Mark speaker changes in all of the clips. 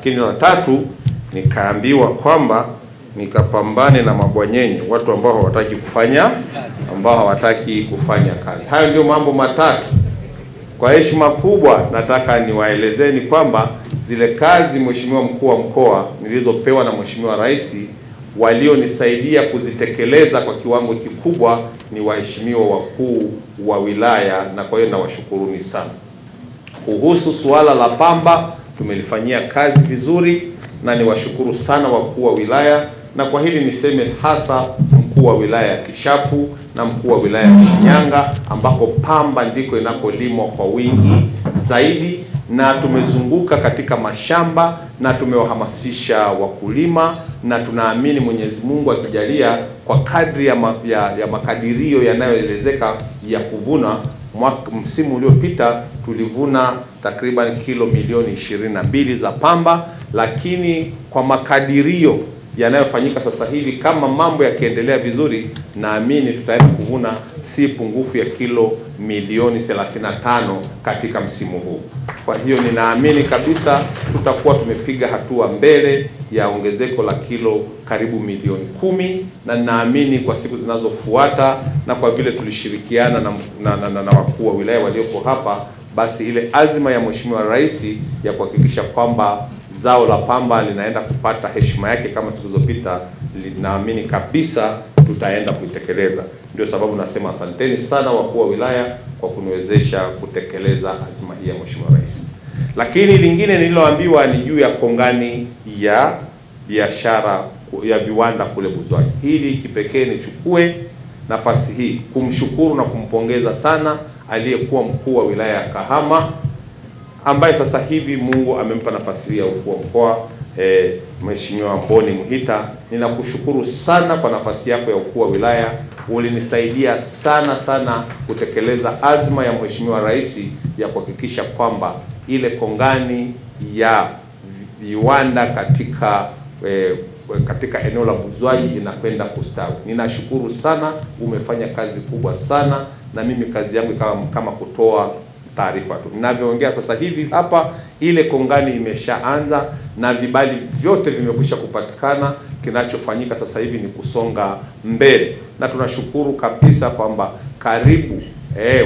Speaker 1: Lakini la tatu, nikaambiwa kwamba nikapambane na mabwanyenye, watu ambao hawataki kufanya kazi. Hayo ndio mambo matatu. Kwa heshima kubwa nataka niwaelezeni kwamba zile kazi Mheshimiwa Mkuu wa Mkoa nilizopewa na Mheshimiwa Rais, walionisaidia kuzitekeleza kwa kiwango kikubwa ni waheshimiwa wakuu wa wilaya, na kwa hiyo nawashukuruni sana. Kuhusu suala la pamba tumelifanyia kazi vizuri, na niwashukuru sana wakuu wa wilaya, na kwa hili niseme hasa mkuu wa wilaya ya Kishapu na mkuu wa wilaya ya Shinyanga, ambako pamba ndiko inakolimwa kwa wingi zaidi, na tumezunguka katika mashamba na tumewahamasisha wakulima, na tunaamini Mwenyezi Mungu akijalia kwa kadri ya makadirio yanayoelezeka ya kuvuna, msimu uliopita tulivuna takriban kilo milioni 22 za pamba, lakini kwa makadirio yanayofanyika sasa hivi, kama mambo yakiendelea vizuri, naamini tutaenda kuvuna si pungufu ya kilo milioni 35 katika msimu huu. Kwa hiyo ninaamini kabisa tutakuwa tumepiga hatua mbele ya ongezeko la kilo karibu milioni 10, na ninaamini kwa siku zinazofuata, na kwa vile tulishirikiana na wakuu wa wilaya walioko hapa, basi ile azma ya Mheshimiwa Rais ya kuhakikisha kwamba zao la pamba linaenda kupata heshima yake kama siku zilizopita, naamini kabisa tutaenda kuitekeleza. Ndio sababu nasema asanteni sana wakuu wa wilaya kwa kuniwezesha kutekeleza azma hii ya Mheshimiwa Rais. Lakini lingine nililoambiwa ni juu ya kongani ya biashara ya viwanda kule Buzwagi. Hili kipekee nichukue nafasi hii kumshukuru na kumpongeza sana aliyekuwa mkuu wa wilaya ya Kahama, ambaye sasa hivi Mungu amempa nafasi ya ukuu wa mkoa, Mheshimiwa Mboni Mhita. Ninakushukuru sana kwa nafasi yako ya ukuu wa wilaya. Ulinisaidia sana kutekeleza azma ya Mheshimiwa Rais ya kuhakikisha kwamba ile kongani ya viwanda katika eneo la Buzwagi inakwenda kustawi. Ninashukuru sana, umefanya kazi kubwa sana, na mimi kazi yangu kama kutoa taarifa tu. Ninavyoongea sasa hivi hapa, ile kongani imeshaanza na vibali vyote vimekwisha kupatikana. Kinachofanyika sasa hivi ni kusonga mbele, na tunashukuru kabisa kwamba karibu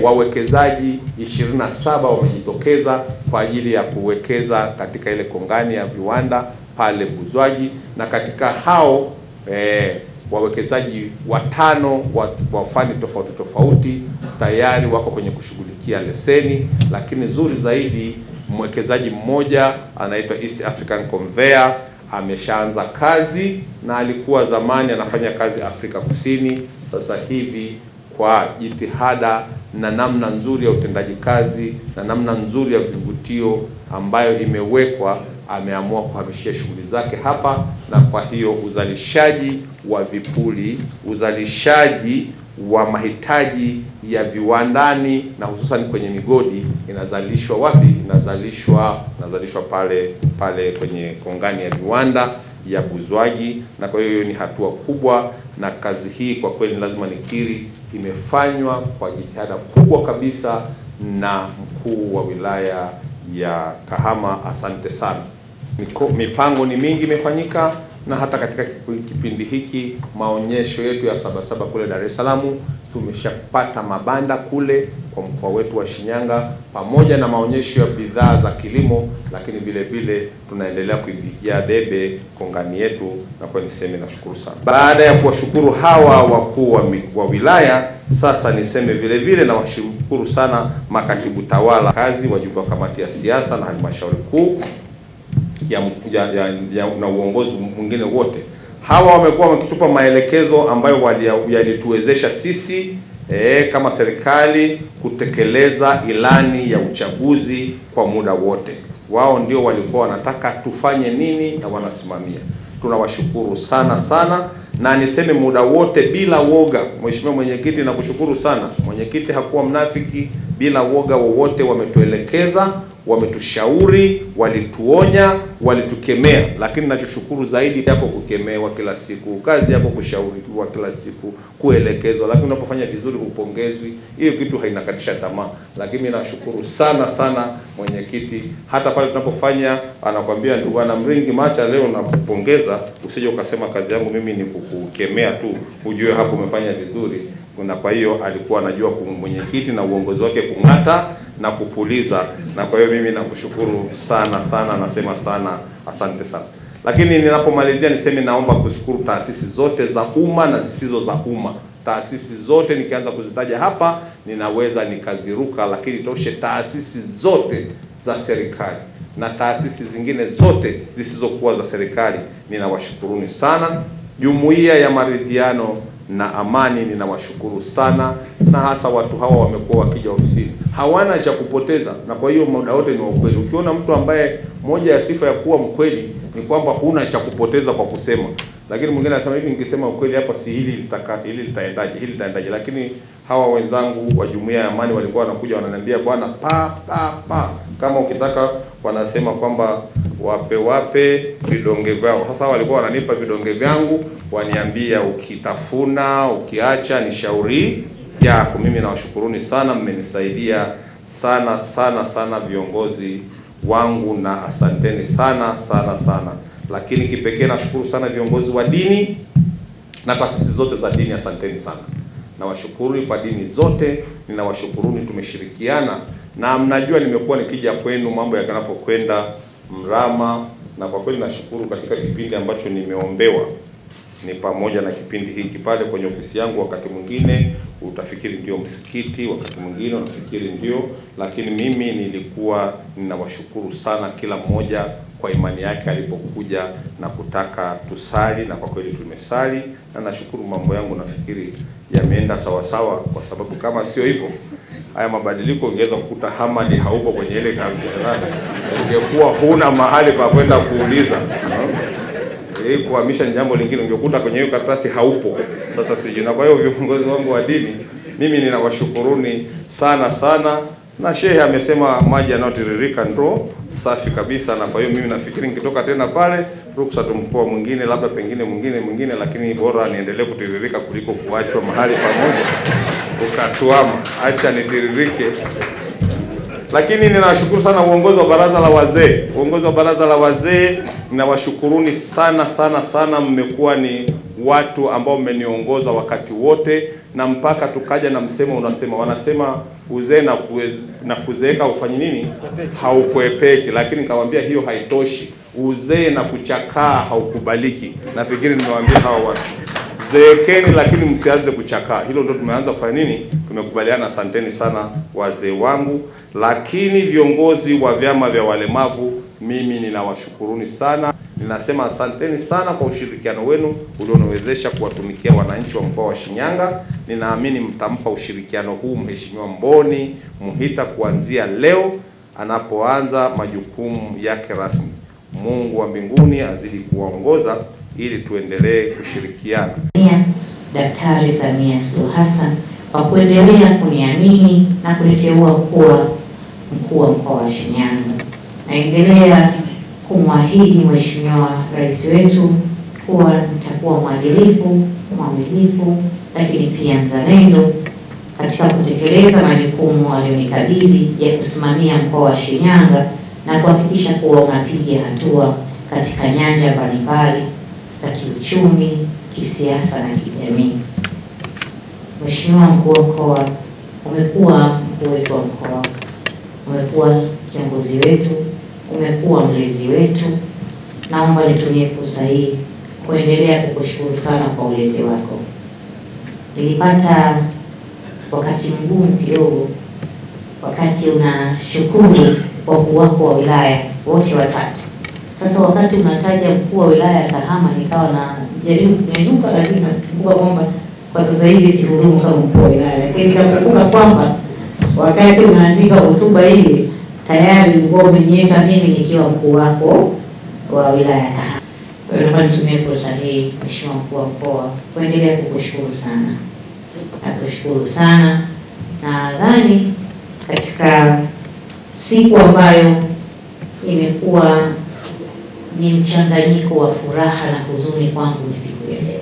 Speaker 1: wawekezaji 27 wamejitokeza kwa ajili ya kuwekeza katika ile kongani ya viwanda pale Buzwagi, na katika hao wawekezaji 5 wa fani tofauti tayari wako kwenye kushughulikia leseni. Lakini zuri zaidi, mwekezaji mmoja anaitwa East African Conveyor ameshaanza kazi, na alikuwa zamani anafanya kazi Afrika Kusini. Sasa hivi kwa jitihada na namna nzuri ya utendaji kazi na namna nzuri ya vivutio ambayo imewekwa, ameamua kuhamishia shughuli zake hapa, na kwa hiyo uzalishaji wa vipuli, uzalishaji wa mahitaji ya viwandani na hususan kwenye migodi inazalishwa wapi? Inazalishwa pale kwenye kongani ya viwanda ya Buzwagi. Na kwa hiyo ni hatua kubwa, na kazi hii kwa kweli lazima nikiri imefanywa kwa jitihada kubwa kabisa na mkuu wa wilaya ya Kahama. Asante sana. Mipango ni mingi imefanyika, na hata katika kipindi hiki maonyesho yetu ya Sabasaba kule Dar es Salaam tumeshapata mabanda kule kwa mkoa wetu wa Shinyanga, pamoja na maonyesho ya bidhaa za kilimo, lakini vile vile tunaendelea kuipigia debe kongani yetu, na kwa niseme nashukuru sana. Baada ya kuwashukuru hawa wakuu wa wilaya, sasa niseme vile vile na washukuru sana makatibu tawala kazi, wajumbe wa kamati ya siasa na halmashauri kuu na uongozi mwingine wote. Hawa wamekuwa wakitupa maelekezo ambayo yalituwezesha sisi kama serikali kutekeleza ilani ya uchaguzi kwa muda wote. Wao ndio walikuwa wanataka tufanye nini na wanasimamia. Tunawashukuru sana, na niseme muda wote bila woga. Mheshimiwa Mwenyekiti, nakushukuru sana. Mwenyekiti hakuwa mnafiki, bila woga wowote wametuelekeza wametushauri, walituonya, walitukemea, lakini ninachoshukuru zaidi yako kukemewa kila siku, kazi yako kushauriwa kila siku, kuelekezwa, lakini unapofanya vizuri hupongezwi. Hiyo kitu hainakatisha tamaa. Lakini mimi nashukuru sana sana mwenyekiti, hata pale tunapofanya anakwambia ndugu ana Mringi Macha, leo nakupongeza, usije ukasema kazi yangu mimi ni kukukemea tu, ujue hapo umefanya vizuri. Na kwa hiyo alikuwa anajua mwenyekiti na uongozi wake kung'ata na kupuliza, na kwa hiyo mimi nakushukuru sana sana, nasema sana asante sana. Lakini ninapomalizia niseme naomba kushukuru taasisi zote za umma na zisizo za umma. Taasisi zote nikianza kuzitaja hapa ninaweza nikaziruka, lakini toshe taasisi zote za serikali na taasisi zingine zote zisizokuwa za serikali ninawashukuruni sana. Jumuiya ya Maridhiano na Amani ninawashukuru sana, na hasa watu hawa wamekuwa wakija ofisini, hawana cha kupoteza, na kwa hiyo muda wote ni wa ukweli. Ukiona mtu ambaye moja ya sifa ya kuwa mkweli ni kwamba huna cha kupoteza kwa kusema, lakini mwingine anasema hivi, ningesema ukweli hapa si hili litaendaje. Lakini hawa wenzangu wa Jumuiya ya Amani walikuwa wanakuja wananiambia bwana pa kama ukitaka, wanasema kwamba wape vidonge vyao. Sasa walikuwa wananipa vidonge vyangu, waniambia ukitafuna ukiacha ni shauri yako. Mimi nawashukuruni sana, mmenisaidia sana sana sana viongozi wangu, na asanteni sana sana sana. Lakini kipekee nashukuru sana viongozi wa dini na taasisi zote za dini, asanteni sana. Nawashukuru kwa dini zote, ninawashukuruni, tumeshirikiana na mnajua nimekuwa nikija kwenu mambo yakanapokwenda mrama, na kwa kweli nashukuru katika kipindi ambacho nimeombewa, ni pamoja na kipindi hiki pale kwenye ofisi yangu. Wakati mwingine utafikiri ndio msikiti, wakati mwingine unafikiri ndio, lakini mimi nilikuwa ninawashukuru sana kila mmoja kwa imani yake alipokuja na kutaka tusali, na kwa kweli tumesali, na nashukuru mambo yangu nafikiri yameenda sawa sawa, kwa sababu kama sio hivyo haya mabadiliko ungeweza kukuta Hamadi haupo kwenye ile kamera, ungekuwa huna mahali pa kwenda kuuliza. Kuhamisha ni jambo lingine, ungekuta kwenye hiyo karatasi haupo. Sasa siji. Na kwa hiyo viongozi wangu wa dini, mimi ninawashukuruni sana sana, na shehe amesema maji yanayotiririka ndo safi kabisa, na kwa hiyo mimi nafikiri nikitoka tena pale ruksa tumkoa mwingine, labda pengine mwingine, lakini bora niendelee kutiririka kuliko kuachwa mahali pamoja ukatuama. Acha nitiririke. Lakini ninawashukuru sana uongozi wa baraza la wazee. Uongozi wa baraza la wazee ninawashukuruni sana sana sana, mmekuwa ni watu ambao mmeniongoza wakati wote, na mpaka tukaja na msemo wanasema uzee na kuzeeka ufanye nini? Haukwepeki. Lakini nikamwambia hiyo haitoshi, uzee na kuchakaa haukubaliki. Nafikiri nimewaambia hawa watu, zeekeni lakini msianze kuchakaa. Hilo ndio tumeanza kufanya nini? Tumekubaliana. Asanteni sana wazee wangu. Lakini viongozi wa vyama vya walemavu, mimi ninawashukuruni sana. Ninasema asanteni sana kwa ushirikiano wenu ulioniwezesha kuwatumikia wananchi wa mkoa wa Shinyanga. Ninaamini mtampa ushirikiano huu Mheshimiwa Mboni Muhita kuanzia leo anapoanza majukumu yake rasmi. Mungu wa mbinguni azidi kuwaongoza ili tuendelee kushirikiana.
Speaker 2: Daktari Samia Suluhu Hassan kwa kuendelea kuniamini na kuniteua kuwa mkuu wa mkoa wa Shinyanga. Naendelea kumwahidi Mheshimiwa Rais wetu kuwa nitakuwa mwadilifu, mwaminifu, lakini pia mzalendo katika kutekeleza majukumu aliyonikabidhi ya kusimamia mkoa wa Shinyanga na kuhakikisha kuwa unapiga hatua katika nyanja mbalimbali za kiuchumi, kisiasa na kijamii. Mheshimiwa mkuu wa mkoa, umekuwa mkuu wetu wa mkoa, umekuwa kiongozi wetu, umekuwa mlezi wetu. Naomba nitumie fursa hii kuendelea kukushukuru sana kwa ulezi wako. Nilipata wakati mgumu kidogo wakati unashukuru wakuu wako wa wilaya wote watatu. Sasa wakati unataja mkuu wa wilaya ya Kahama nikawa na jaribu kunyanyuka, lakini nakumbuka kwamba kwa sasa hivi sihudumu kama mkuu wa wilaya, lakini nikakumbuka kwamba wakati unaandika hotuba hii tayari ulikuwa umeniweka mimi nikiwa mkuu wako wa wilaya ya Kahama. Kwa hiyo naomba nitumie fursa hii Mheshimiwa mkuu wa mkoa kuendelea kukushukuru sana. Nakushukuru sana. Na nadhani katika siku ambayo imekuwa ni mchanganyiko wa furaha na huzuni kwangu ni siku ya leo.